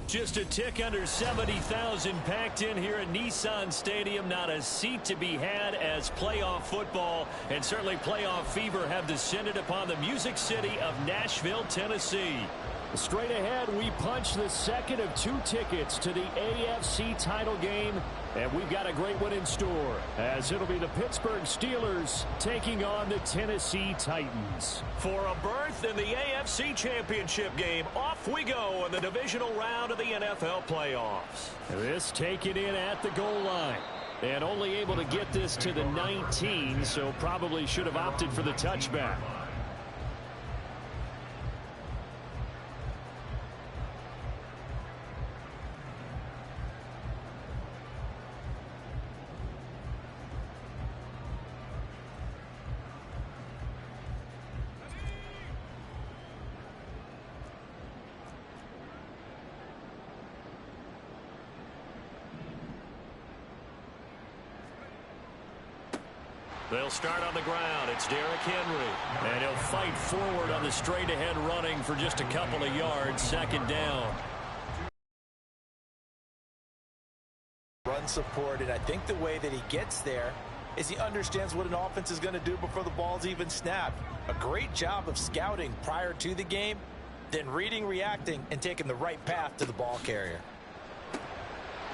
Just a tick under 70,000 packed in here at Nissan Stadium. Not a seat to be had as playoff football and certainly playoff fever have descended upon the Music City of Nashville, Tennessee. Straight ahead, we punch the second of 2 tickets to the AFC title game, and we've got a great one in store, as it'll be the Pittsburgh Steelers taking on the Tennessee Titans. For a berth in the AFC Championship game, off we go in the divisional round of the NFL playoffs. This taken in at the goal line, and only able to get this to the 19, so probably should have opted for the touchback. They'll start on the ground. It's Derrick Henry. And he'll fight forward on the straight-ahead running for just a couple of yards. Second down. Run support, and I think the way that he gets there is he understands what an offense is going to do before the ball's even snapped. A great job of scouting prior to the game, then reading, reacting, and taking the right path to the ball carrier.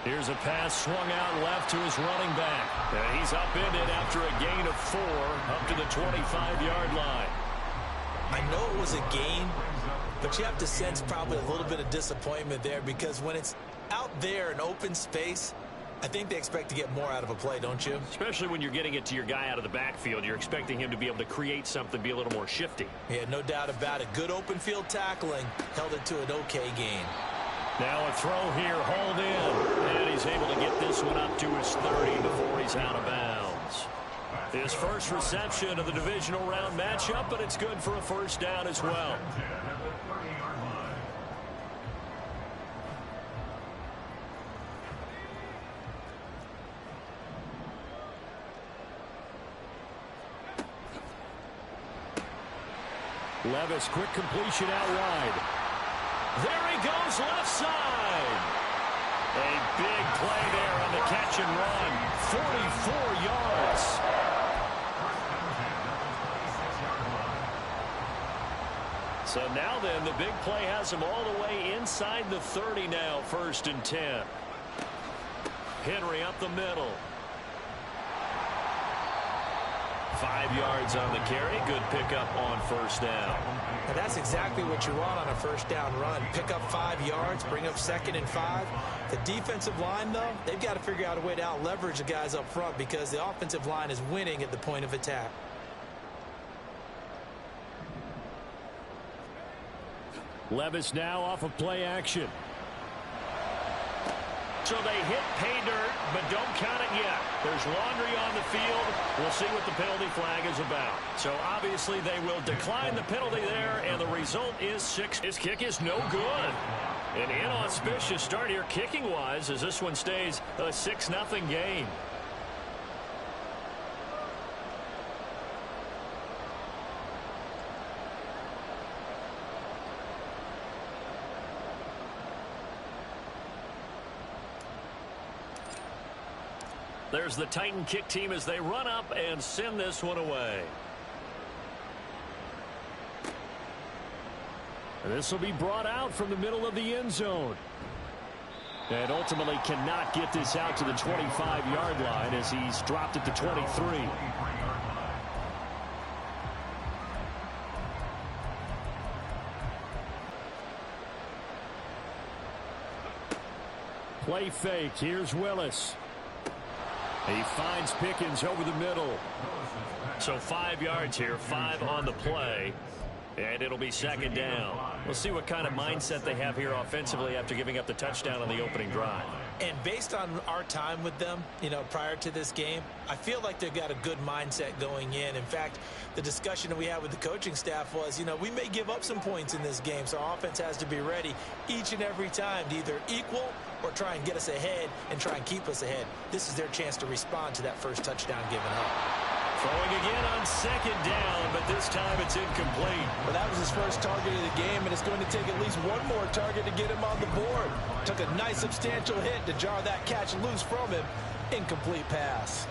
Here's a pass swung out left to his running back. And he's upended after a gain of 4 up to the 25-yard line. I know it was a gain, but you have to sense probably a little bit of disappointment there because when it's out there in open space, I think they expect to get more out of a play, don't you? Especially when you're getting it to your guy out of the backfield. You're expecting him to be able to create something, be a little more shifty. Yeah, no doubt about it. Good open field tackling held it to an okay gain. Now a throw here, hauled in. And he's able to get this one up to his 30 before he's out of bounds. His first reception of the divisional round matchup, but it's good for a first down as well. Levis, quick completion out wide. There he goes, left side. A big play there on the catch and run. 44 yards. So now then, the big play has him all the way inside the 30 now, 1st and 10. Henry up the middle. 5 yards on the carry. Good pickup on first down. Now that's exactly what you want on a first down run. Pick up 5 yards, bring up 2nd and 5. The defensive line, though, they've got to figure out a way to out-leverage the guys up front because the offensive line is winning at the point of attack. Levis now off of play action. So they hit pay dirt, but don't count it yet. There's laundry on the field. We'll see what the penalty flag is about. So obviously they will decline the penalty there, and the result is 6. His kick is no good. An inauspicious start here kicking-wise as this one stays a 6-0 game. There's the Titan kick team as they run up and send this one away. And this will be brought out from the middle of the end zone. And ultimately cannot get this out to the 25-yard line as he's dropped at the 23. Play fake. Here's Willis. He finds Pickens over the middle. So 5 yards here, 5 on the play. And it'll be 2nd down. We'll see what kind of mindset they have here offensively after giving up the touchdown on the opening drive. And based on our time with them, prior to this game, I feel like they've got a good mindset going in. In fact, the discussion that we had with the coaching staff was, we may give up some points in this game, so our offense has to be ready each and every time to either equal or try and get us ahead and try and keep us ahead. This is their chance to respond to that first touchdown given up. Throwing again on second down, but this time it's incomplete. Well, that was his first target of the game, and it's going to take at least one more target to get him on the board. Took a nice substantial hit to jar that catch loose from him. Incomplete pass.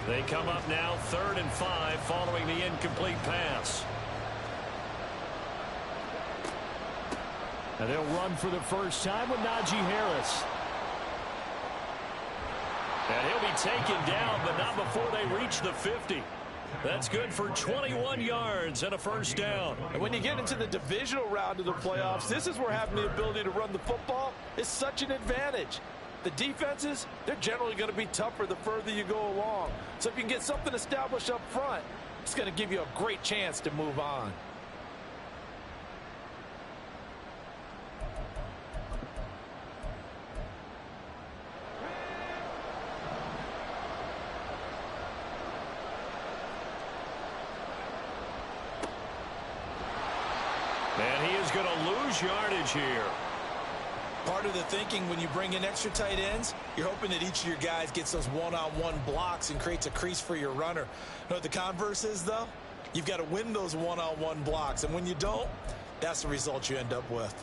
They come up now 3rd and 5 following the incomplete pass. And they'll run for the first time with Najee Harris. And he'll be taken down, but not before they reach the 50. That's good for 21 yards and a first down. And when you get into the divisional round of the playoffs, this is where having the ability to run the football is such an advantage. The defenses, they're generally going to be tougher the further you go along. So if you can get something established up front, it's going to give you a great chance to move on. And he is going to lose yardage here. Part of the thinking when you bring in extra tight ends, you're hoping that each of your guys gets those one-on-one blocks and creates a crease for your runner. You know what the converse is, though? You've got to win those one-on-one blocks, and when you don't, that's the result you end up with.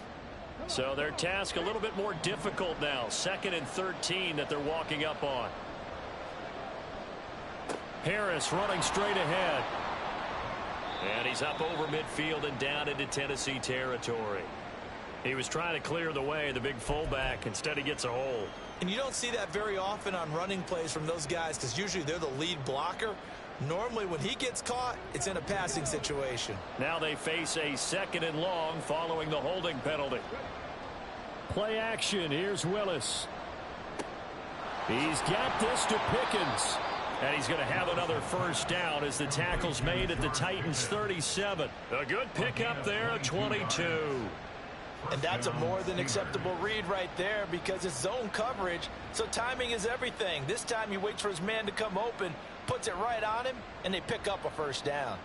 So their task a little bit more difficult now. 2nd and 13 that they're walking up on. Harris running straight ahead. And he's up over midfield and down into Tennessee territory. He was trying to clear the way, the big fullback. Instead, he gets a hold. And you don't see that very often on running plays from those guys because usually they're the lead blocker. Normally, when he gets caught, it's in a passing situation. Now they face a 2nd and long following the holding penalty. Play action. Here's Willis. He's got this to Pickens. And he's going to have another first down as the tackle's made at the Titans' 37. A good pickup there at 22. And that's a more than acceptable read right there because it's zone coverage, so timing is everything. This time he waits for his man to come open, puts it right on him, and they pick up a first down.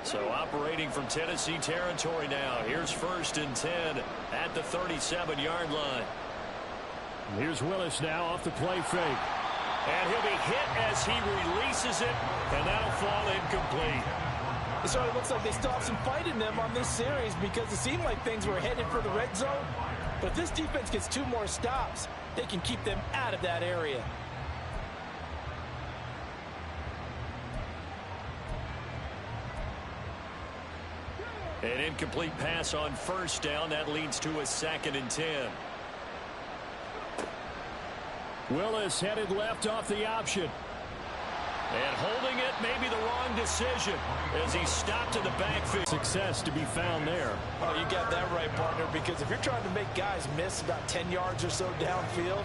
So operating from Tennessee territory now. Here's 1st and 10 at the 37-yard line. Here's Willis now off the play fake. And he'll be hit as he releases it, and that'll fall incomplete. It sort of looks like they still have some fight in them on this series because it seemed like things were headed for the red zone. But if this defense gets 2 more stops, they can keep them out of that area. An incomplete pass on first down. That leads to a 2nd and 10. Willis headed left off the option. And holding it may be the wrong decision as he stopped in the backfield. Success to be found there. Oh, you got that right, partner, because if you're trying to make guys miss about 10 yards or so downfield,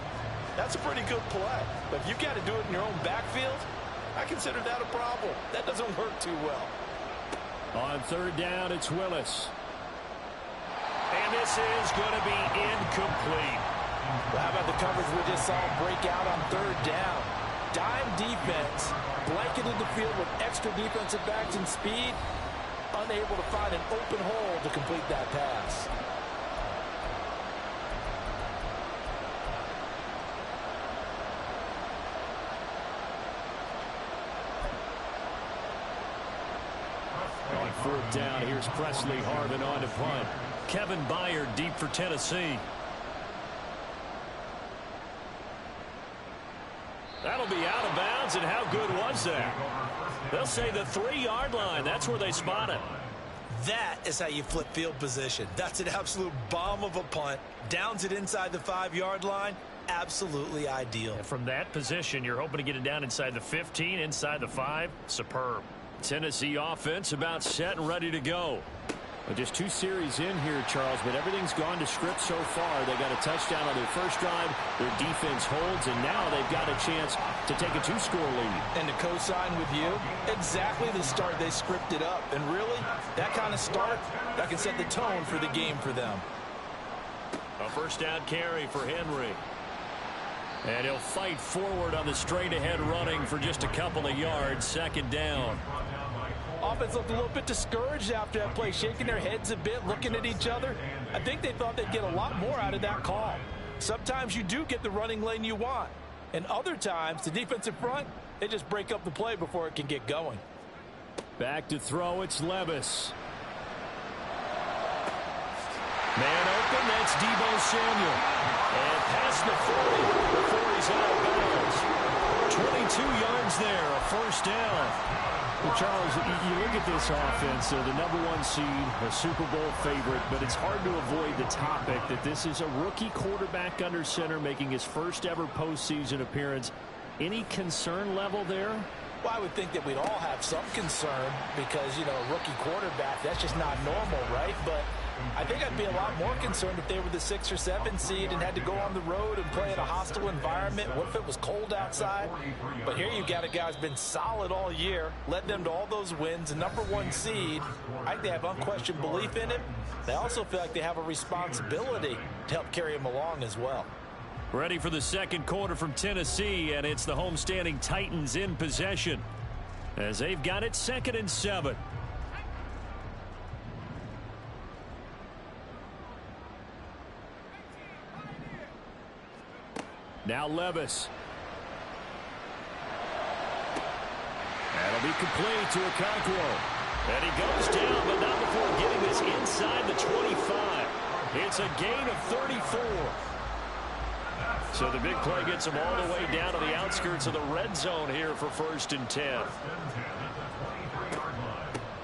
that's a pretty good play. But if you've got to do it in your own backfield, I consider that a problem. That doesn't work too well. On 3rd down, it's Willis. And this is going to be incomplete. Well, how about the coverage we just saw break out on 3rd down? Dime defense, blanketed the field with extra defensive backs and speed, unable to find an open hole to complete that pass. On 4th down, here's Presley Harvin on to punt. Kevin Byard deep for Tennessee. That'll be out of bounds, and how good was that? They'll say the 3-yard line. That's where they spot it. That is how you flip field position. That's an absolute bomb of a punt. Downs it inside the 5-yard line. Absolutely ideal. And from that position, you're hoping to get it down inside the 15, inside the 5. Superb. Tennessee offense about set and ready to go. Well, just 2 series in here, Charles, but everything's gone to script so far. They got a touchdown on their first drive. Their defense holds, and now they've got a chance to take a 2-score lead. And to co-sign with you, exactly the start they scripted up. And really, that kind of start, that can set the tone for the game for them. A first down carry for Henry. And he'll fight forward on the straight-ahead running for just a couple of yards. 2nd down. Offense looked a little bit discouraged after that play, shaking their heads a bit, looking at each other. I think they thought they'd get a lot more out of that call. Sometimes you do get the running lane you want, and other times the defensive front, They just break up the play before it can get going. Back to throw, it's Levis. Man open, that's Deebo Samuel. And past the 40 before he's out of bounds. 22 yards there, a first down. Well, Charles, you look at this offense, the #1 seed, a Super Bowl favorite, but it's hard to avoid the topic that this is a rookie quarterback under center making his first ever postseason appearance. Any concern level there? Well, I would think that we'd all have some concern because, you know, a rookie quarterback, that's just not normal, right? But I think I'd be a lot more concerned if they were the 6 or 7 seed and had to go on the road and play in a hostile environment. What if it was cold outside? But here you got a guy who's been solid all year, led them to all those wins, a #1 seed. I think they have unquestioned belief in him. They also feel like they have a responsibility to help carry him along as well. Ready for the second quarter from Tennessee, and it's the homestanding Titans in possession as they've got it 2nd and 7. Now Levis. That'll be complete to Okonkwo. And he goes down, but not before getting this inside the 25. It's a gain of 34. So the big play gets him all the way down to the outskirts of the red zone here for 1st and 10.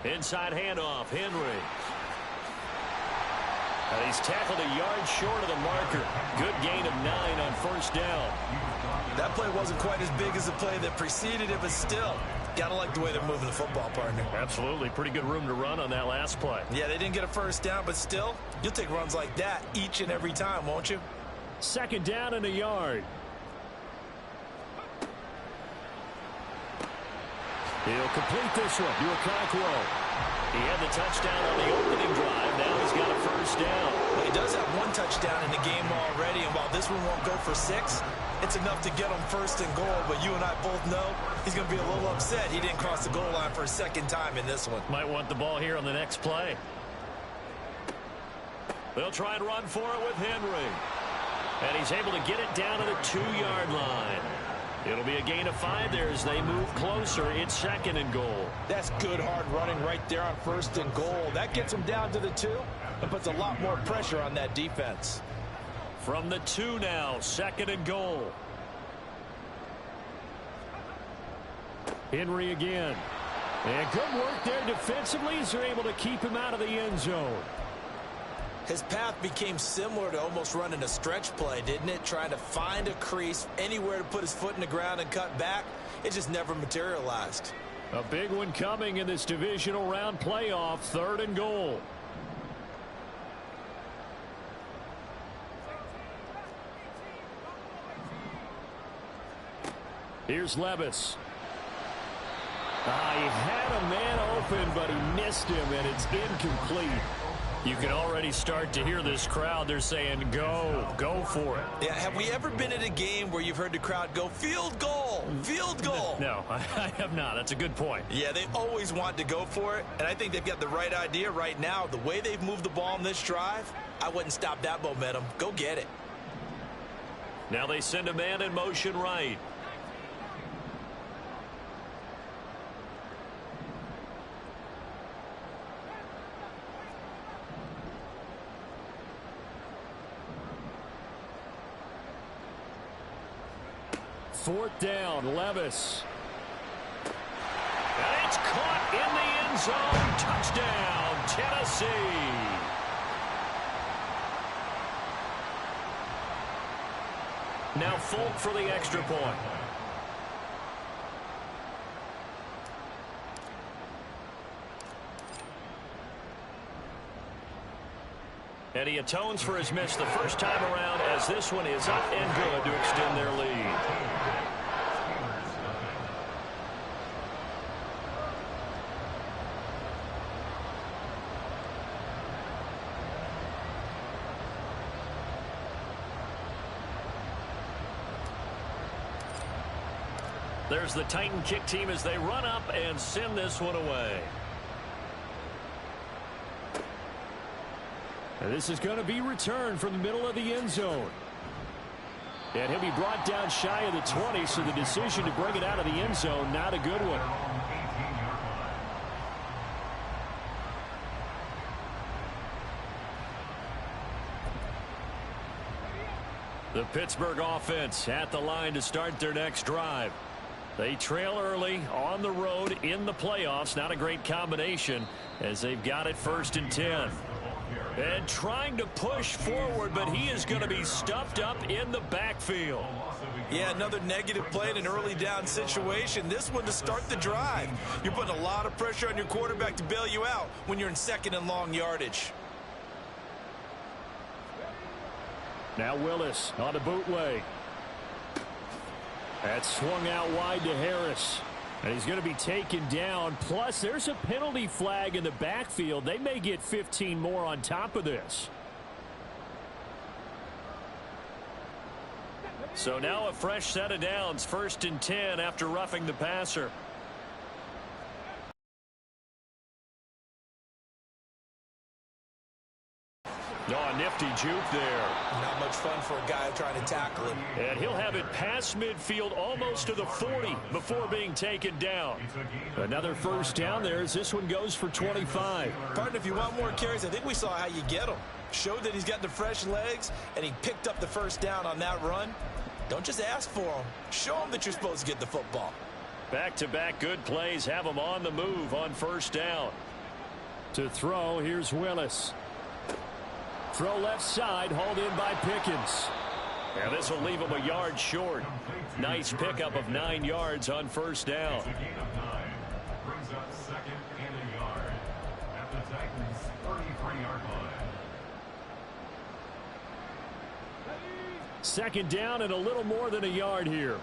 Inside handoff, Henry. And he's tackled a yard short of the marker. Good gain of 9 on 1st down. That play wasn't quite as big as the play that preceded it, but still, gotta like the way they're moving the football, partner. Absolutely. Pretty good room to run on that last play. Yeah, they didn't get a 1st down, but still, you'll take runs like that each and every time, won't you? 2nd down and a yard. He'll complete this one to Okonkwo. He had the touchdown on the opening drive. Now he's got a 1st down. Well, he does have 1 touchdown in the game already, and while this one won't go for 6, it's enough to get him 1st and goal. But you and I both know he's going to be a little upset he didn't cross the goal line for a 2nd time in this one. Might want the ball here on the next play. They'll try and run for it with Henry. And he's able to get it down to the 2-yard line. It'll be a gain of 5 there as they move closer. It's 2nd and goal. That's good hard running right there on 1st and goal. That gets them down to the 2 and puts a lot more pressure on that defense. From the 2 now, 2nd and goal. Henry again. And good work there defensively as they're able to keep him out of the end zone. His path became similar to almost running a stretch play, didn't it? Trying to find a crease, anywhere to put his foot in the ground and cut back. It just never materialized. A big one coming in this divisional round playoff, 3rd and goal. Here's Levis. He had a man open, but he missed him, and it's incomplete. You can already start to hear this crowd. They're saying, go for it. Yeah, have we ever been at a game where you've heard the crowd go, field goal, field goal? No, I have not. That's a good point. Yeah, they always want to go for it, and I think they've got the right idea right now. The way they've moved the ball in this drive, I wouldn't stop that momentum. Go get it. Now they send a man in motion right. Fourth down, Levis. And it's caught in the end zone. Touchdown, Tennessee. Now Folk for the extra point. And he atones for his miss the first time around as this one is up and good to extend their lead. There's the Titan kick team as they run up and send this one away. And this is going to be returned from the middle of the end zone. And he'll be brought down shy of the 20, so the decision to bring it out of the end zone, not a good one. The Pittsburgh offense at the line to start their next drive. They trail early on the road in the playoffs. Not a great combination as they've got it 1st and 10. And trying to push forward, but he is going to be stuffed up in the backfield. Yeah, another negative play in an early down situation. This one to start the drive. You're putting a lot of pressure on your quarterback to bail you out when you're in 2nd and long yardage. Now Willis on the bootleg. That's swung out wide to Harris. And he's going to be taken down. Plus, there's a penalty flag in the backfield. They may get 15 more on top of this. So now a fresh set of downs. 1st and 10 after roughing the passer. Oh, a nifty juke there. Not much fun for a guy trying to tackle him. And he'll have it past midfield almost to the 40 before being taken down. Another 1st down there as this one goes for 25. Partner, if you want more carries, I think we saw how you get him. Showed that he's got the fresh legs, and he picked up the 1st down on that run. Don't just ask for him. Show him that you're supposed to get the football. Back-to-back good plays have him on the move on 1st down. To throw, here's Willis. Throw left side, hauled in by Pickens. And this will leave him a yard short. Nice pickup of 9 yards on 1st down. Brings up 2nd and a yard at the Titans' 33-yard line. 2nd down and a little more than a yard here.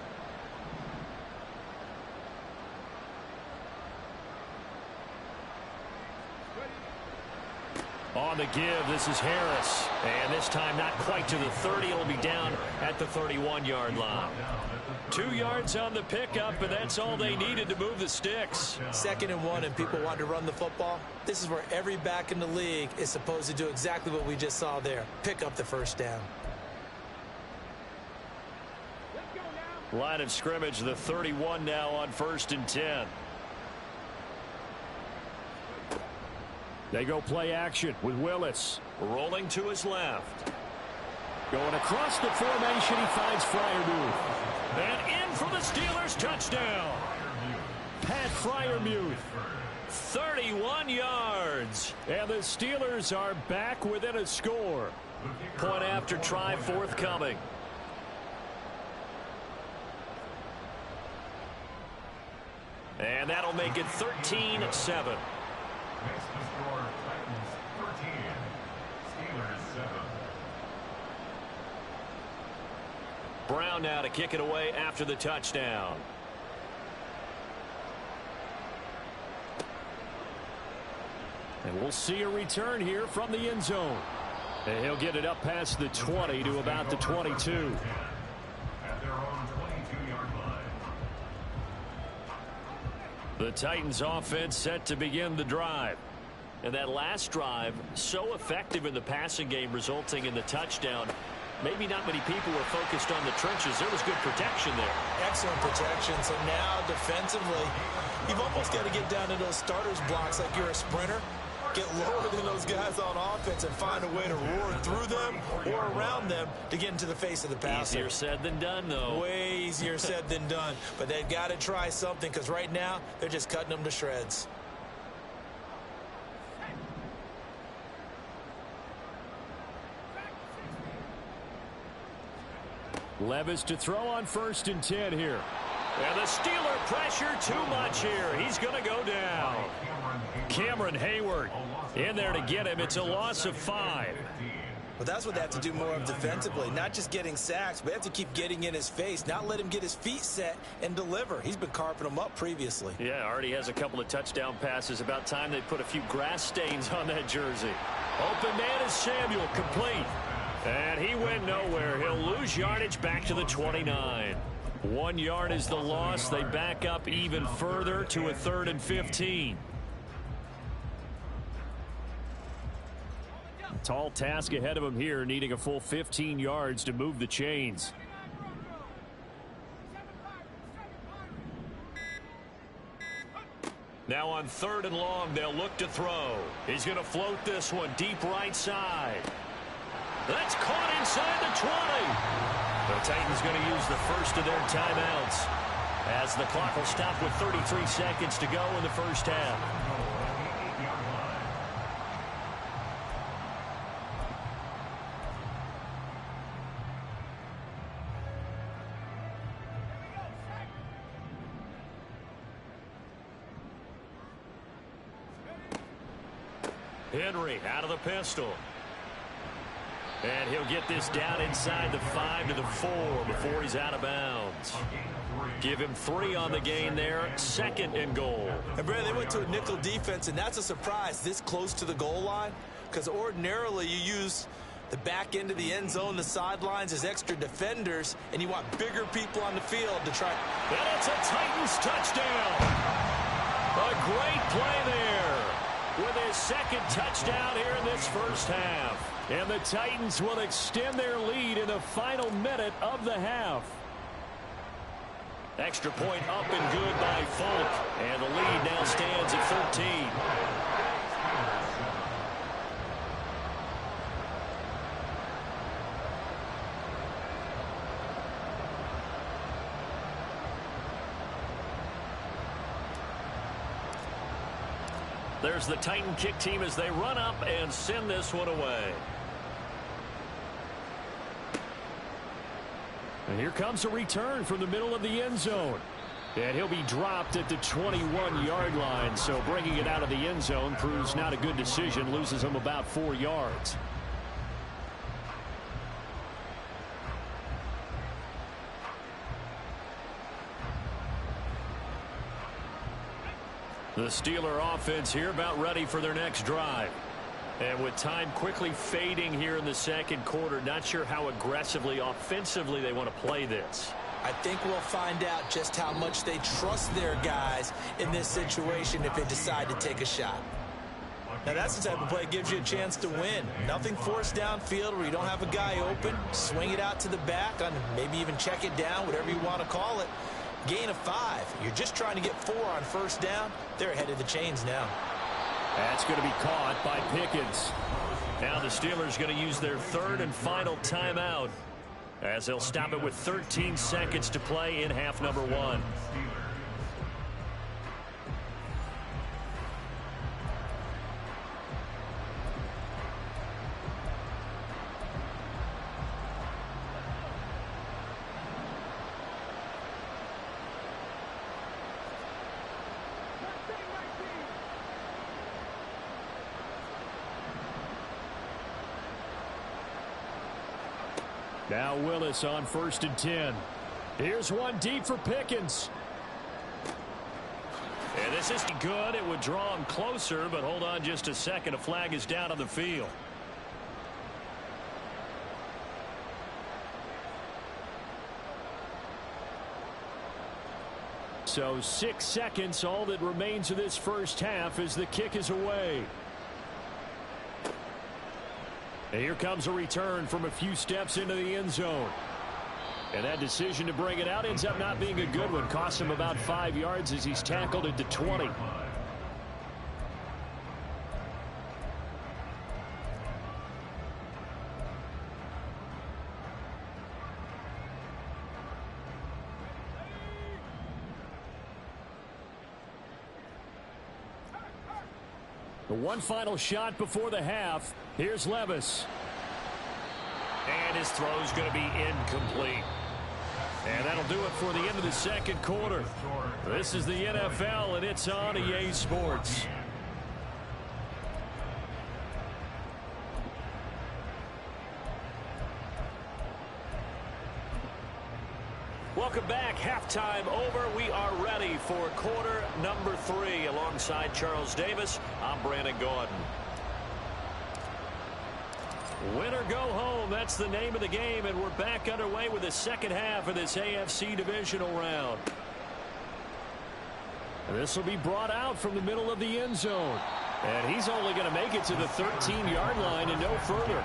On the give, this is Harris. And this time not quite to the 30. It'll be down at the 31-yard line. 2 yards on the pickup, and that's all they needed to move the sticks. 2nd and 1, and people want to run the football. This is where every back in the league is supposed to do exactly what we just saw there. Pick up the 1st down. Line of scrimmage, the 31 now on 1st and 10. They go play action with Willis. Rolling to his left. Going across the formation, he finds Freiermuth. And in for the Steelers touchdown. Pat Freiermuth. 31 yards. And the Steelers are back within a score. Point after try forthcoming. And that'll make it 13-7. Next to score, Titans 13, Steelers 7. Brown now to kick it away after the touchdown. And we'll see a return here from the end zone. And he'll get it up past the 20 to about the 22. At their own 22-yard line. The Titans offense set to begin the drive. And that last drive so effective in the passing game, resulting in the touchdown. Maybe not many people were focused on the trenches. There was good protection there. Excellent protection. So now defensively, you've almost got to get down to those starters blocks like you're a sprinter. Get lower than those guys on offense and find a way to roar through them or around them to get into the face of the passer. Easier said than done, though. Way easier said than done. But they've got to try something, because right now they're just cutting them to shreds. Levis to throw on 1st and 10 here. And the Steeler pressure too much here. He's going to go down. Cameron Hayward in there to get him. It's a loss of 5. But that's what they have to do more of defensively. Not just getting sacks, but they have to keep getting in his face. Not let him get his feet set and deliver. He's been carping them up previously. Yeah, already has a couple of touchdown passes. About time they put a few grass stains on that jersey. Open man is Samuel, complete. And he went nowhere. He'll lose yardage back to the 29. 1 yard is the loss. They back up even further to a 3rd and 15. Tall task ahead of him here, needing a full 15 yards to move the chains. Now on 3rd and long, they'll look to throw. He's going to float this one deep right side. That's caught inside the 20. The Titans going to use the first of their timeouts as the clock will stop with 33 seconds to go in the first half. Henry out of the pistol. And he'll get this down inside the 5 to the 4 before he's out of bounds. Give him 3 on the gain there. 2nd and goal. And Brad, they went to a nickel defense, and that's a surprise this close to the goal line, because ordinarily you use the back end of the end zone, the sidelines as extra defenders, and you want bigger people on the field to try. And it's a Titans touchdown. A great play there with his 2nd touchdown here in this first half. And the Titans will extend their lead in the final minute of the half. Extra point up and good by Folk. And the lead now stands at 13. There's the Titan kick team as they run up and send this one away. And here comes a return from the middle of the end zone. And he'll be dropped at the 21-yard line. So bringing it out of the end zone proves not a good decision. Loses him about 4 yards. The Steeler offense here about ready for their next drive. And with time quickly fading here in the 2nd quarter, not sure how aggressively, offensively they want to play this. I think we'll find out just how much they trust their guys in this situation if they decide to take a shot. Now that's the type of play that gives you a chance to win. Nothing forced downfield where you don't have a guy open. Swing it out to the back, and maybe even check it down, whatever you want to call it. Gain of 5. You're just trying to get 4 on 1st down. They're ahead of the chains now. That's going to be caught by Pickens. Now the Steelers going to use their 3rd and final timeout as they'll stop it with 13 seconds to play in half number 1. Now Willis on 1st and 10. Here's one deep for Pickens. And this is good. It would draw him closer, but hold on just a second. A flag is down on the field. So 6 seconds, all that remains of this first half as the kick is away. And here comes a return from a few steps into the end zone. And that decision to bring it out ends up not being a good one. Costs him about 5 yards as he's tackled at the 20. One final shot before the half. Here's Levis. And his throw's going to be incomplete. And that'll do it for the end of the 2nd quarter. This is the NFL, and it's on EA Sports. Welcome back. Halftime over. We are ready for quarter number 3. Alongside Charles Davis, I'm Brandon Gaudin. Win or go home, that's the name of the game, and we're back underway with the 2nd half of this AFC divisional round. This will be brought out from the middle of the end zone. And he's only going to make it to the 13-yard line and no further.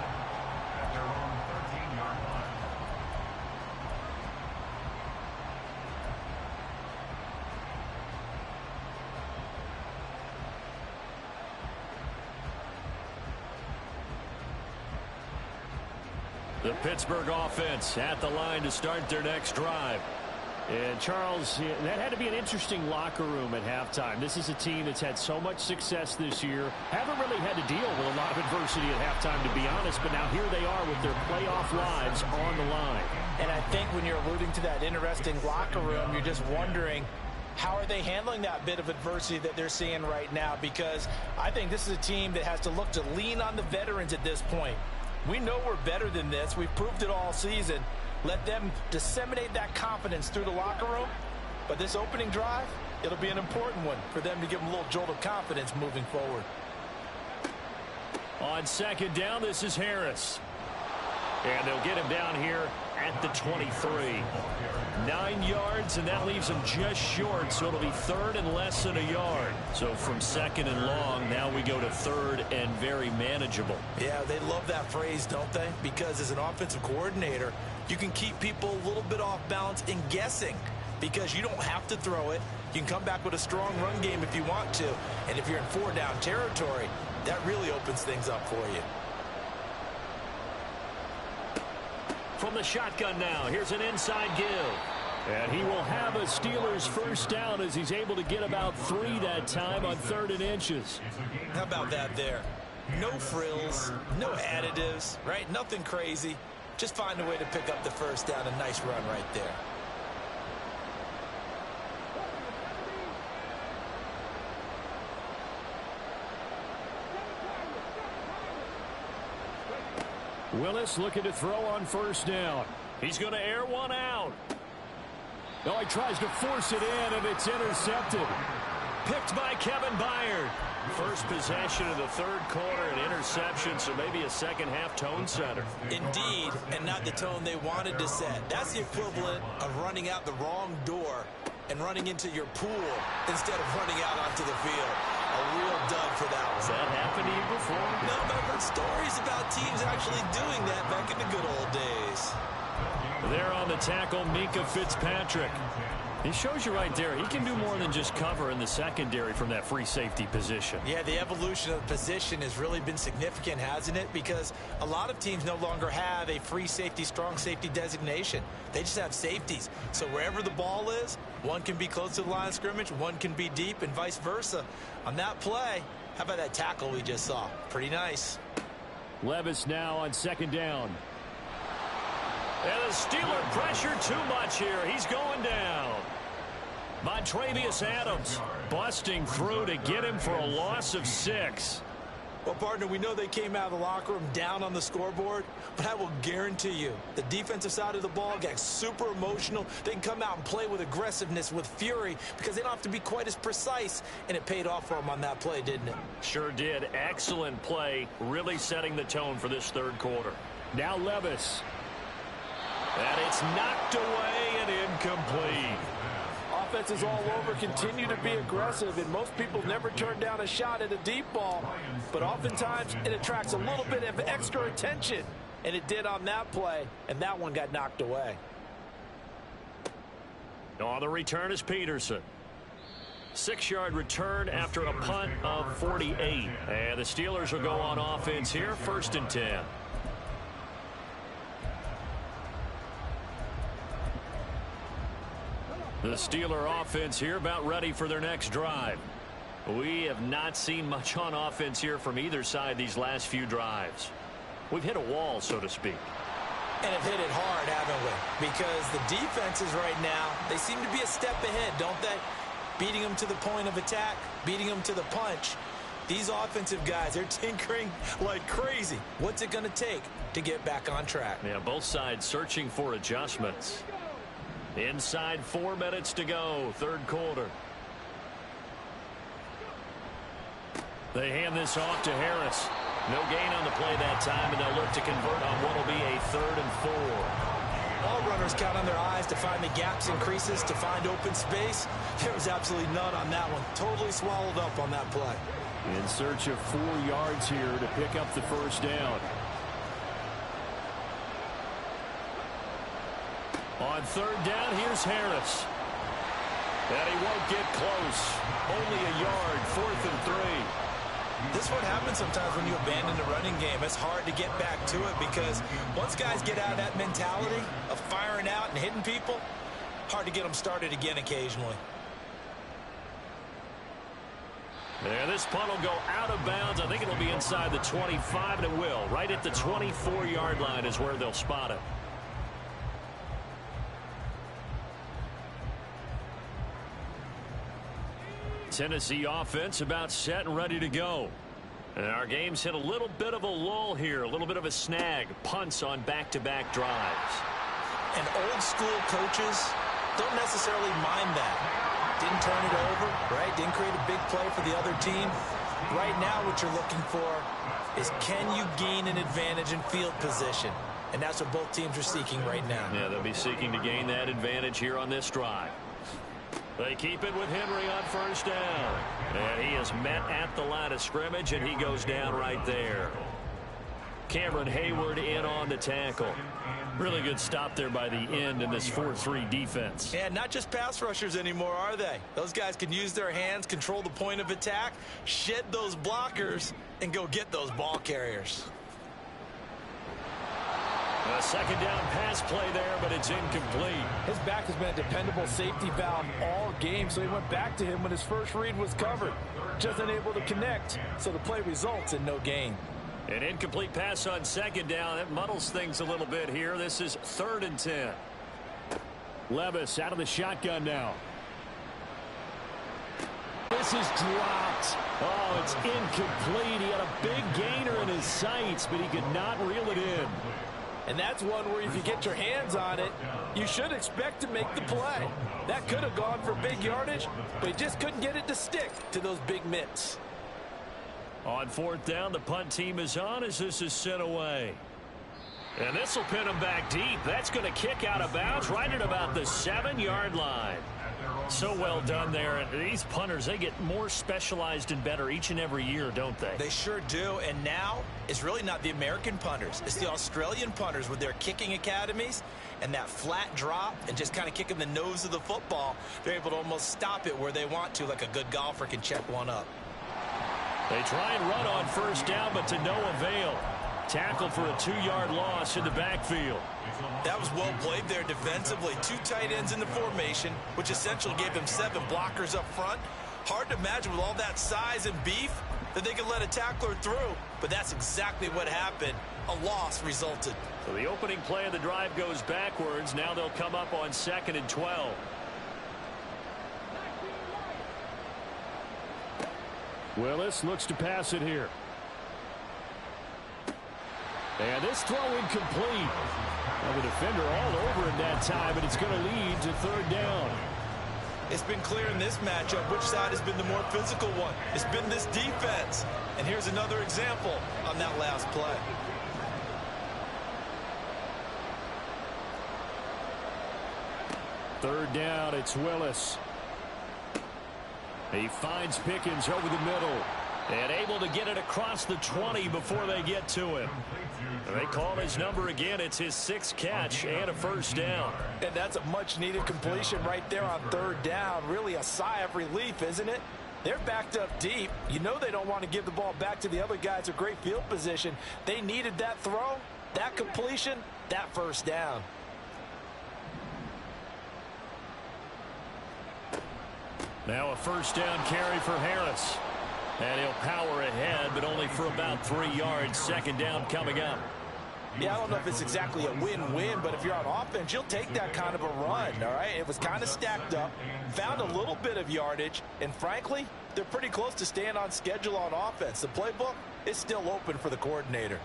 The Pittsburgh offense at the line to start their next drive. And Charles, that had to be an interesting locker room at halftime. This is a team that's had so much success this year. Haven't really had to deal with a lot of adversity at halftime, to be honest. But now here they are with their playoff lives on the line. And I think when you're alluding to that interesting locker room, you're just wondering, how are they handling that bit of adversity that they're seeing right now? Because I think this is a team that has to look to lean on the veterans at this point. We know we're better than this. We've proved it all season. Let them disseminate that confidence through the locker room. But this opening drive, it'll be an important one for them to give them a little jolt of confidence moving forward. On second down, this is Harris. And they'll get him down here at the 23. 9 yards, and that leaves him just short, so it'll be third and less than a yard. So from second and long, now we go to third and very manageable. Yeah, they love that phrase, don't they? Because as an offensive coordinator, you can keep people a little bit off balance and guessing because you don't have to throw it. You can come back with a strong run game if you want to. And if you're in 4-down territory, that really opens things up for you. From the shotgun now, here's an inside give. And he will have a Steelers first down as he's able to get about 3 that time on 3rd and inches. How about that there? No frills, no additives, right? Nothing crazy. Just find a way to pick up the first down. A nice run right there. Willis looking to throw on first down. He's going to air one out. Oh, he tries to force it in, and it's intercepted. Picked by Kevin Byard. First possession of the third quarter, an interception, so maybe a second-half tone setter. Indeed, and not the tone they wanted to set. That's the equivalent of running out the wrong door and running into your pool instead of running out onto the field. A real dud for that one. Has that happened to you before? No, but I've heard stories about teams actually doing that back in the good old days. There on the tackle, Minkah Fitzpatrick. He shows you right there, he can do more than just cover in the secondary from that free safety position. Yeah, the evolution of the position has really been significant, hasn't it? Because a lot of teams no longer have a free safety, strong safety designation. They just have safeties. So wherever the ball is, one can be close to the line of scrimmage, one can be deep, and vice versa. On that play, how about that tackle we just saw? Pretty nice. Levis now on second down. And the Steeler pressure too much here. He's going down. Montravius Adams busting through to get him for a loss of 6. Well, partner, we know they came out of the locker room down on the scoreboard, but I will guarantee you the defensive side of the ball got super emotional. They can come out and play with aggressiveness, with fury, because they don't have to be quite as precise, and it paid off for them on that play, didn't it? Sure did. Excellent play, really setting the tone for this third quarter. Now Levis. And it's knocked away and incomplete. Offenses all over continue to be aggressive, and most people never turn down a shot at a deep ball. But oftentimes, it attracts a little bit of extra attention, and it did on that play, and that one got knocked away. On the return is Peterson. 6-yard return after a punt of 48. And the Steelers will go on offense here, 1st and 10. The Steeler offense here about ready for their next drive. We have not seen much on offense here from either side these last few drives. We've hit a wall, so to speak. And have hit it hard, haven't we? Because the defenses right now, they seem to be a step ahead, don't they? Beating them to the point of attack, beating them to the punch. These offensive guys, they're tinkering like crazy. What's it going to take to get back on track? Yeah, both sides searching for adjustments. Inside 4 minutes to go, third quarter. They hand this off to Harris. No gain on the play that time, and they'll look to convert on what will be a 3rd and 4. All runners count on their eyes to find the gaps and creases, to find open space. There was absolutely none on that one. Totally swallowed up on that play. In search of 4 yards here to pick up the first down. On 3rd down, here's Harris. And he won't get close. Only a yard, 4th and 3. This is what happens sometimes when you abandon the running game. It's hard to get back to it because once guys get out of that mentality of firing out and hitting people, hard to get them started again occasionally. Yeah, this punt will go out of bounds. I think it'll be inside the 25, and it will. Right at the 24-yard line is where they'll spot it. Tennessee offense about set and ready to go. And our game's hit a little bit of a lull here, a little bit of a snag. Punts on back-to-back drives. And old school coaches don't necessarily mind that. Didn't turn it over, right? Didn't create a big play for the other team. Right now what you're looking for is can you gain an advantage in field position? And that's what both teams are seeking right now. Yeah, they'll be seeking to gain that advantage here on this drive. They keep it with Henry on first down. And he is met at the line of scrimmage, and he goes down right there. Cameron Hayward in on the tackle. Really good stop there by the end in this 4-3 defense. And not just pass rushers anymore, are they? Those guys can use their hands, control the point of attack, shed those blockers, and go get those ball carriers. A second down pass play there, but it's incomplete. His back has been a dependable safety valve all game, so he went back to him when his first read was covered. Just unable to connect, so the play results in no gain. An incomplete pass on second down. That muddles things a little bit here. This is 3rd and 10. Levis out of the shotgun now. This is dropped. Oh, it's incomplete. He had a big gainer in his sights, but he could not reel it in. And that's one where if you get your hands on it, you should expect to make the play. That could have gone for big yardage, but he just couldn't get it to stick to those big mitts. On 4th down, the punt team is on as this is sent away. And this will pin him back deep. That's going to kick out of bounds right at about the 7-yard line. So well done there. And these punters, they get more specialized and better each and every year, don't they? They sure do. And now it's really not the American punters. It's the Australian punters with their kicking academies and that flat drop and just kind of kicking the nose of the football. They're able to almost stop it where they want to, like a good golfer can check one up. They try and run on first down, but to no avail. Tackled for a 2-yard loss in the backfield. That was well played there defensively. 2 tight ends in the formation, which essentially gave them 7 blockers up front. Hard to imagine with all that size and beef that they could let a tackler through, but that's exactly what happened. A loss resulted. So the opening play of the drive goes backwards. Now they'll come up on 2nd and 12. Willis looks to pass it here. And this throw incomplete. Well, the defender all over it that time, and it's going to lead to 3rd down. It's been clear in this matchup which side has been the more physical one. It's been this defense. And here's another example on that last play. Third down, it's Willis. He finds Pickens over the middle. And able to get it across the 20 before they get to him. They call his number again. It's his 6th catch and a 1st down. And that's a much-needed completion right there on 3rd down. Really a sigh of relief, isn't it? They're backed up deep. You know they don't want to give the ball back to the other guys a great field position. They needed that throw, that completion, that 1st down. Now a 1st down carry for Harris. And he'll power ahead, but only for about 3 yards. 2nd down coming up. Yeah, I don't know if it's exactly a win-win, but if you're on offense, you'll take that kind of a run, all right? It was kind of stacked up, found a little bit of yardage, and frankly, they're pretty close to staying on schedule on offense. The playbook is still open for the coordinator.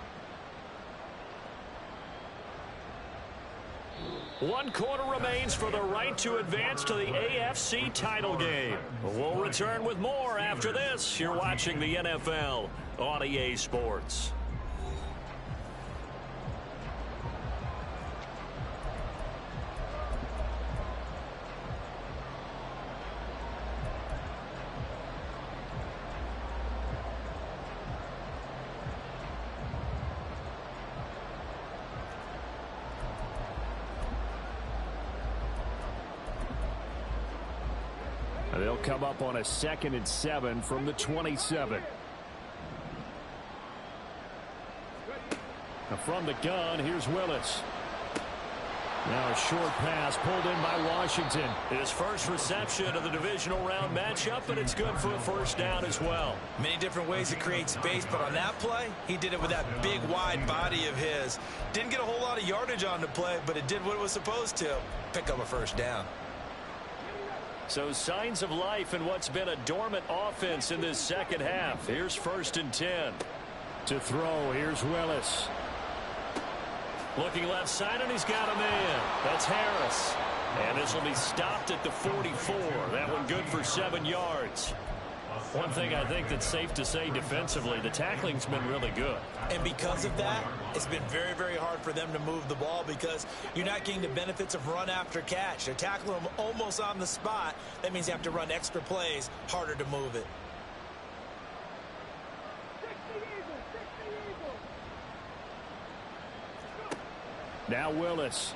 1 quarter remains for the right to advance to the AFC title game. We'll return with more after this. You're watching the NFL on EA Sports. They'll come up on a 2nd and 7 from the 27. Now from the gun, here's Willis. Now a short pass pulled in by Washington. His first reception of the divisional round matchup, and it's good for a first down as well. Many different ways to create space, but on that play, he did it with that big, wide body of his. Didn't get a whole lot of yardage on the play, but it did what it was supposed to. Pick up a first down. So signs of life in what's been a dormant offense in this second half. Here's 1st and 10. To throw, here's Willis. Looking left side, and he's got a man. That's Harris. And this will be stopped at the 44. That one good for 7 yards. One thing I think that's safe to say defensively, the tackling's been really good. And because of that, it's been very, very hard for them to move the ball because you're not getting the benefits of run after catch. They're tackling them almost on the spot. That means you have to run extra plays, harder to move it. Now Willis.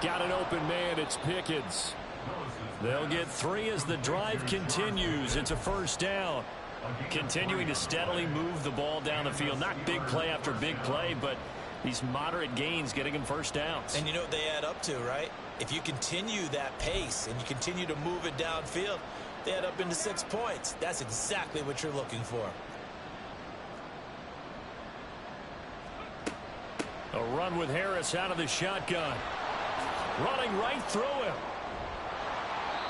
Got an open man. It's Pickens. They'll get 3 as the drive continues. It's a first down. Continuing to steadily move the ball down the field. Not big play after big play, but these moderate gains getting them first downs. And you know what they add up to, right? If you continue that pace and you continue to move it downfield, they add up into 6 points. That's exactly what you're looking for. A run with Harris out of the shotgun. Running right through him.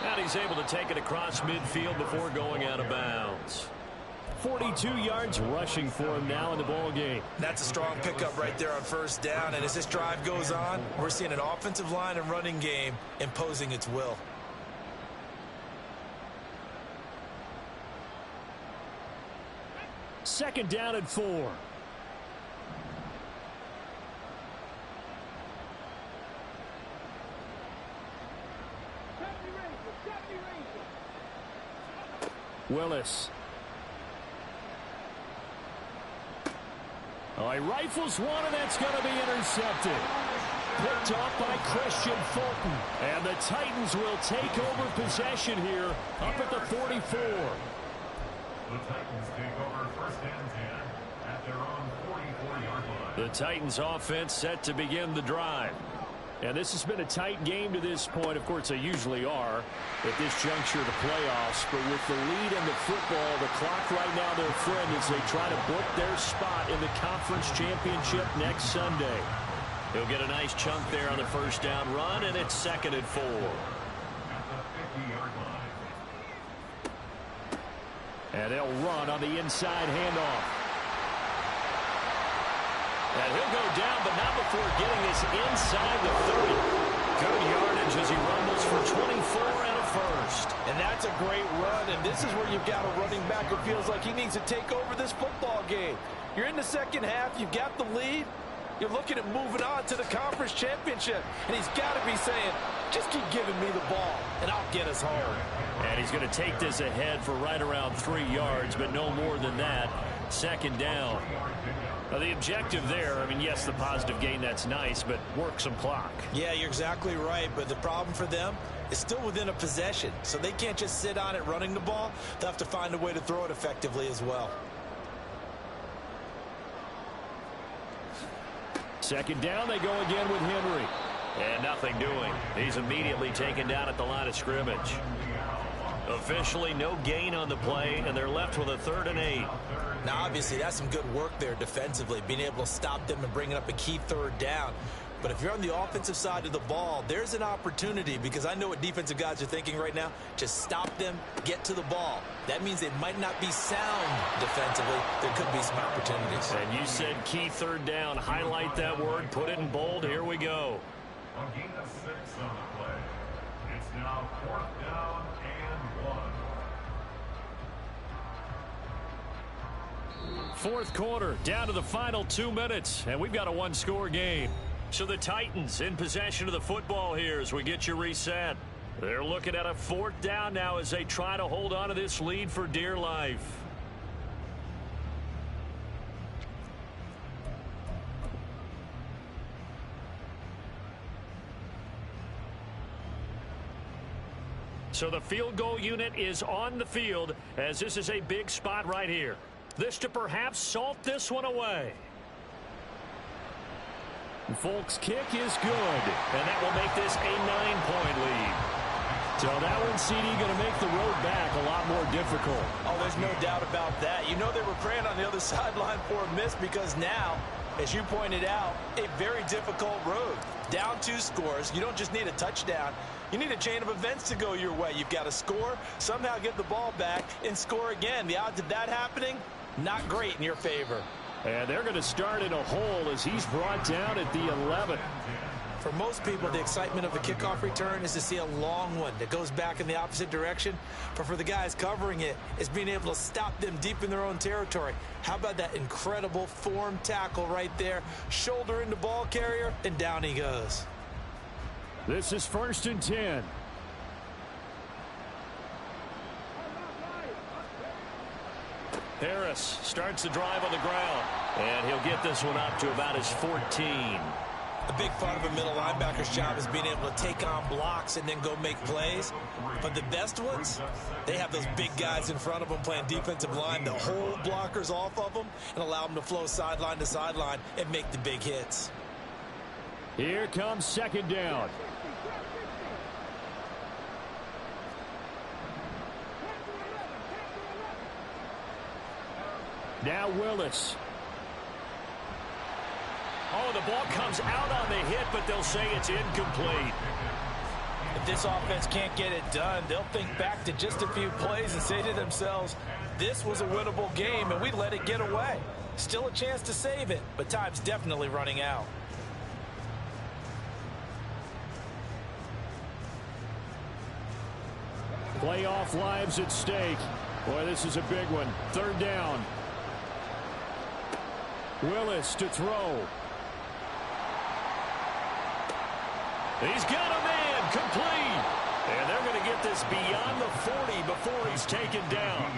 And he's able to take it across midfield before going out of bounds. 42 yards rushing for him now in the ball game. That's a strong pickup right there on first down. And as this drive goes on, we're seeing an offensive line and running game imposing its will. Second down and 4. Willis. Oh, he rifles one, and that's going to be intercepted. Picked off by Christian Fulton. And the Titans will take over possession here up at the 44. The Titans take over 1st and 10 at their own 44-yard line. The Titans offense set to begin the drive. And this has been a tight game to this point. Of course, they usually are at this juncture of the playoffs. But with the lead in the football, the clock right now their friend as they try to book their spot in the conference championship next Sunday. He'll get a nice chunk there on the first down run, and it's 2nd and 4. At the 50-yard line. And they'll run on the inside handoff. And he'll go down, but not before getting this inside the 30. Good yardage as he rumbles for 24 and a first. And that's a great run, and this is where you've got a running back who feels like he needs to take over this football game. You're in the second half, you've got the lead, you're looking at moving on to the conference championship, and he's got to be saying, just keep giving me the ball, and I'll get us home. And he's going to take this ahead for right around 3 yards, but no more than that. 2nd down. Now the objective there, I mean, yes, the positive gain, that's nice, but work some clock. Yeah, you're exactly right, but the problem for them is still within a possession, so they can't just sit on it running the ball. They'll have to find a way to throw it effectively as well. 2nd down, they go again with Henry. And nothing doing. He's immediately taken down at the line of scrimmage. Officially no gain on the play, and they're left with a 3rd and 8. Now, obviously, that's some good work there defensively, being able to stop them and bringing up a key 3rd down. But if you're on the offensive side of the ball, there's an opportunity, because I know what defensive guys are thinking right now. Just stop them, get to the ball. That means they might not be sound defensively. There could be some opportunities. And you said key 3rd down. Highlight that word, put it in bold. Here we go. A gain of 6 on the play. It's now 4th down and 1. Fourth quarter, down to the final 2 minutes, and we've got a 1-score game. So the Titans in possession of the football here as we get you reset. They're looking at a 4th down now as they try to hold on to this lead for dear life. So the field goal unit is on the field as this is a big spot right here. This to perhaps salt this one away. Folks' kick is good, and that will make this a 9-point lead. So that one, CD, going to make the road back a lot more difficult. Oh, there's no doubt about that. You know they were praying on the other sideline for a miss because now, as you pointed out, a very difficult road. Down 2 scores. You don't just need a touchdown. You need a chain of events to go your way. You've got to score, somehow get the ball back, and score again. The odds of that happening, not great in your favor. And they're going to start in a hole as he's brought down at the 11. For most people, the excitement of a kickoff return is to see a long one that goes back in the opposite direction. But for the guys covering it, it's being able to stop them deep in their own territory. How about that incredible form tackle right there? Shoulder into ball carrier, and down he goes. This is 1st and 10. Harris starts the drive on the ground, and he'll get this one up to about his 14. A big part of a middle linebacker's job is being able to take on blocks and then go make plays. But the best ones, they have those big guys in front of them playing defensive line to hold blockers off of them and allow them to flow sideline to sideline and make the big hits. Here comes 2nd down. Now Willis. Oh, the ball comes out on the hit, but they'll say it's incomplete. If this offense can't get it done, they'll think back to just a few plays and say to themselves, this was a winnable game, and we let it get away. Still a chance to save it, but time's definitely running out. Playoff lives at stake. Boy, this is a big one. 3rd down. Willis to throw. He's got a man complete. And they're going to get this beyond the 40 before he's taken down.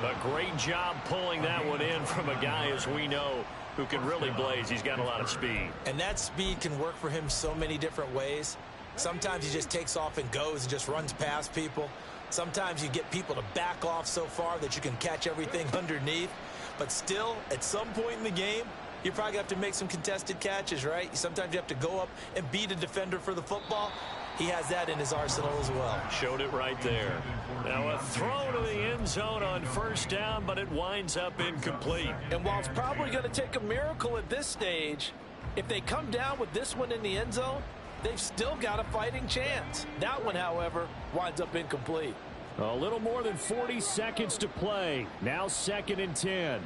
A great job pulling that one in from a guy, as we know, who can really blaze. He's got a lot of speed. And that speed can work for him so many different ways. Sometimes he just takes off and goes and just runs past people. Sometimes you get people to back off so far that you can catch everything underneath. But still, at some point in the game, you probably have to make some contested catches, right? Sometimes you have to go up and beat a defender for the football. He has that in his arsenal as well. Showed it right there. Now a throw to the end zone on 1st down, but it winds up incomplete. And while it's probably going to take a miracle at this stage, if they come down with this one in the end zone, they've still got a fighting chance. That one, however, winds up incomplete. A little more than 40 seconds to play. Now 2nd and 10.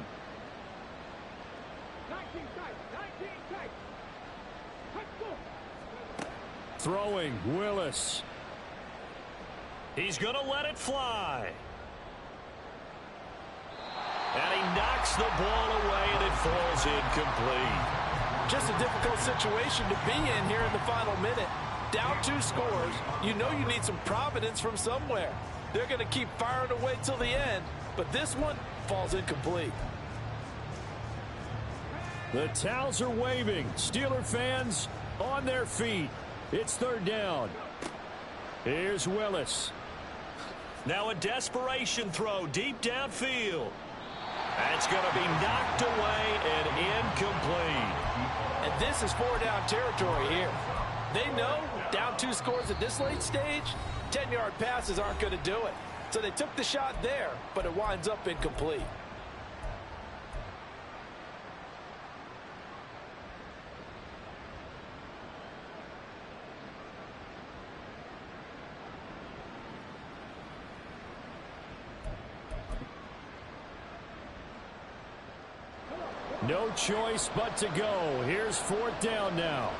Throwing, Willis. He's going to let it fly. And he knocks the ball away, and it falls incomplete. Just a difficult situation to be in here in the final minute. Down 2 scores. You know you need some providence from somewhere. They're going to keep firing away till the end, but this one falls incomplete. The towels are waving. Steeler fans on their feet. It's 3rd down. Here's Willis. Now a desperation throw deep downfield. That's going to be knocked away and incomplete. And this is 4-down territory here. They know down 2 scores at this late stage, 10-yard passes aren't going to do it. So they took the shot there, but it winds up incomplete. No choice but to go. Here's 4th down now.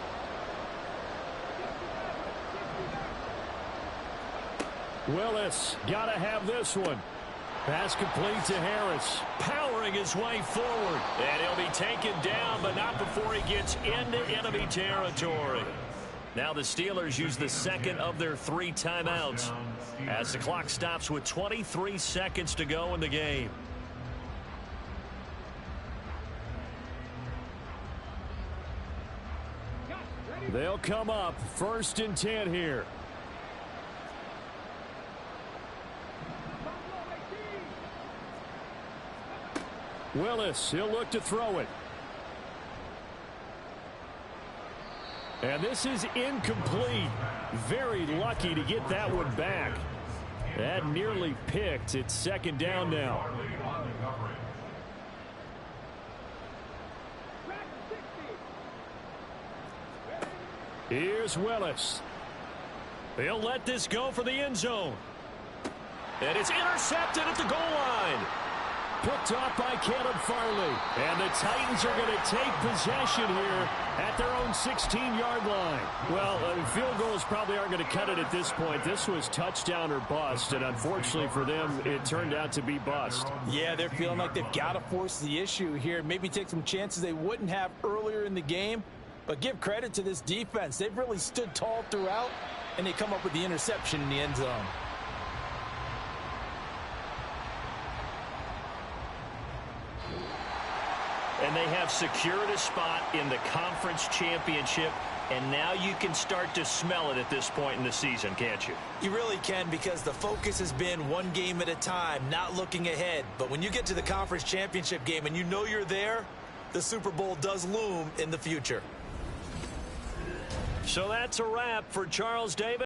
Willis got to have this one. Pass complete to Harris. Powering his way forward. And he'll be taken down, but not before he gets into enemy territory. Now the Steelers use the 2nd of their 3 timeouts as the clock stops with 23 seconds to go in the game. They'll come up 1st and 10 here. Willis, he'll look to throw it. And this is incomplete. Very lucky to get that one back. That nearly picked. It's second down now. Here's Willis. They'll let this go for the end zone. And it's intercepted at the goal line. Picked off by Caleb Farley. And the Titans are going to take possession here at their own 16-yard line. Well, field goals probably aren't going to cut it at this point. This was touchdown or bust, and unfortunately for them, it turned out to be bust. Yeah, they're feeling like they've got to force the issue here. Maybe take some chances they wouldn't have earlier in the game. But give credit to this defense. They've really stood tall throughout, and they come up with the interception in the end zone. And they have secured a spot in the conference championship, and now you can start to smell it at this point in the season, can't you? You really can, because the focus has been one game at a time, not looking ahead. But when you get to the conference championship game and you know you're there, the Super Bowl does loom in the future. So that's a wrap for Charles Davis.